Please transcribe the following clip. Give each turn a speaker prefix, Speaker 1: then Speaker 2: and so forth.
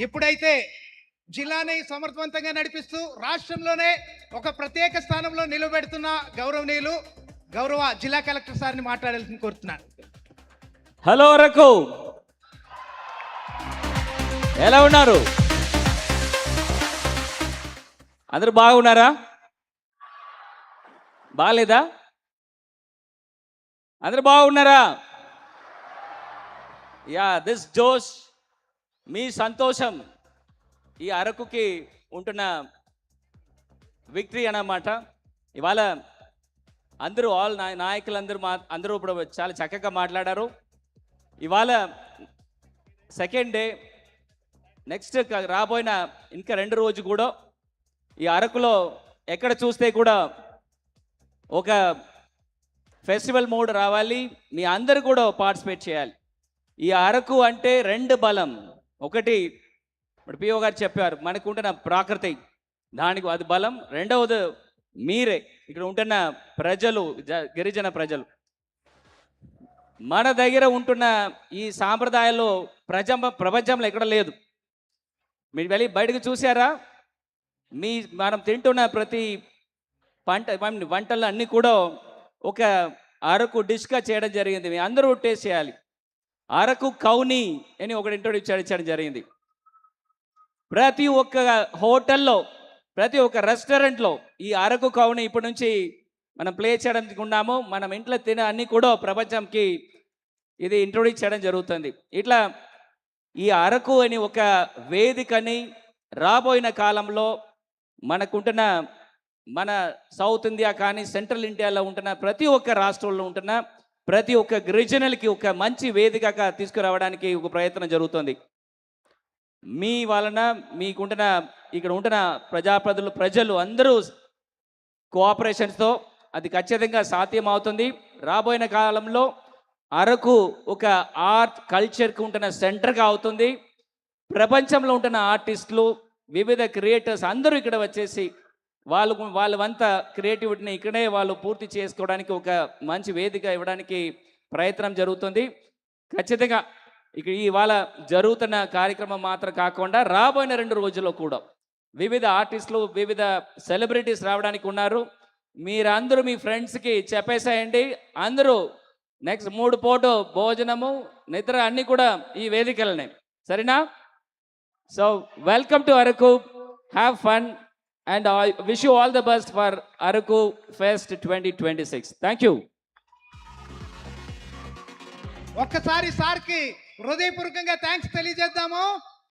Speaker 1: ఎప్పుడైతే జిల్లాని సమర్థవంతంగా నడిపిస్తూ రాష్ట్రంలోనే ఒక ప్రత్యేక స్థానంలో నిలబెడుతున్న గౌరవనీయులు గౌరవ జిల్లా కలెక్టర్ సార్ని మాట్లాడాలని కోరుతున్నాను.
Speaker 2: హలో అరకు, ఎలా ఉన్నారు? అందరూ బాగున్నారా? బాగాలేదా? అందరూ బాగున్నారా? యా, దిస్ జోష్, మీ సంతోషం ఈ అరకుకి ఉంటున్న విక్టరీ అన్నమాట. ఇవాళ అందరూ నాయకులందరూ అందరూ ఇప్పుడు చాలా చక్కగా మాట్లాడారు. ఇవాళ సెకండ్ డే, నెక్స్ట్ రాబోయిన ఇంకా 2 రోజు కూడా ఈ అరకులో ఎక్కడ చూస్తే కూడా ఒక ఫెస్టివల్ మోడ్ రావాలి. మీ అందరూ కూడా పార్టిసిపేట్ చేయాలి. ఈ అరకు అంటే 2 బలం. ఒకటి ఇప్పుడు పిఓ గారు చెప్పారు, మనకు ఉంటున్న ప్రాకృతి, దానికి అది బలం. రెండవది మీరే ఇక్కడ ఉంటున్న ప్రజలు, గిరిజన ప్రజలు. మన దగ్గర ఉంటున్న ఈ సాంప్రదాయాలు ప్రపంచంలో ఎక్కడ లేదు. మీరు వెళ్ళి బయటకు చూసారా? మనం తింటున్న ప్రతి వంటలు అన్నీ కూడా ఒక అరకు డిష్గా చేయడం జరిగింది. మీ అందరూ టేస్ట్ చేయాలి. అరకు కౌని అని ఒకటి ఇంట్రొడ్యూస్ చేయడం జరిగింది. ప్రతి ఒక్క హోటల్లో, ప్రతి ఒక్క రెస్టారెంట్లో ఈ అరకు కౌని ఇప్పటి నుంచి మనం ప్లే చేయడం ఉన్నాము. మనం ఇంట్లో తినే అన్నీ కూడా ప్రపంచంకి ఇది ఇంట్రొడ్యూస్ చేయడం జరుగుతుంది. ఇట్లా ఈ అరకు అని ఒక వేదికని రాబోయిన కాలంలో మనకుంటున్న మన సౌత్ ఇండియా కానీ సెంట్రల్ ఇండియాలో ఉంటున్న ప్రతి ఒక్క రాష్ట్రంలో ఉంటున్న ప్రతి ఒక్క గిరిజనులకి ఒక మంచి వేదికగా తీసుకురావడానికి ఒక ప్రయత్నం జరుగుతుంది. మీ వలన మీకుంటున్న ఇక్కడ ఉంటున్న ప్రజలు అందరూ కోఆపరేషన్స్తో అది ఖచ్చితంగా సాధ్యం అవుతుంది. రాబోయిన కాలంలో అరకు ఒక ఆర్ట్ కల్చర్కి ఉంటున్న సెంటర్గా అవుతుంది. ప్రపంచంలో ఉంటున్న ఆర్టిస్టులు, వివిధ క్రియేటర్స్ అందరూ ఇక్కడ వచ్చేసి వాళ్ళంతా క్రియేటివిటీని ఇక్కడే వాళ్ళు పూర్తి చేసుకోవడానికి ఒక మంచి వేదిక ఇవ్వడానికి ప్రయత్నం జరుగుతుంది. ఖచ్చితంగా ఇక్కడ ఇవాళ జరుగుతున్న కార్యక్రమం మాత్రం కాకుండా రాబోయిన 2 రోజుల్లో కూడా వివిధ ఆర్టిస్టులు, వివిధ సెలబ్రిటీస్ రావడానికి ఉన్నారు. మీరందరూ మీ ఫ్రెండ్స్కి చెప్పేసేయండి. అందరూ నెక్స్ట్ 3 పూట భోజనము, నిద్ర అన్నీ కూడా ఈ వేదికలనే, సరేనా? So welcome to Araku, have fun and I wish you all the best for Araku Fest 2026. Thank you.
Speaker 1: ఒక్కసారి సార్కి హృదయపూర్వకంగా థ్యాంక్స్ తెలియజేద్దాము.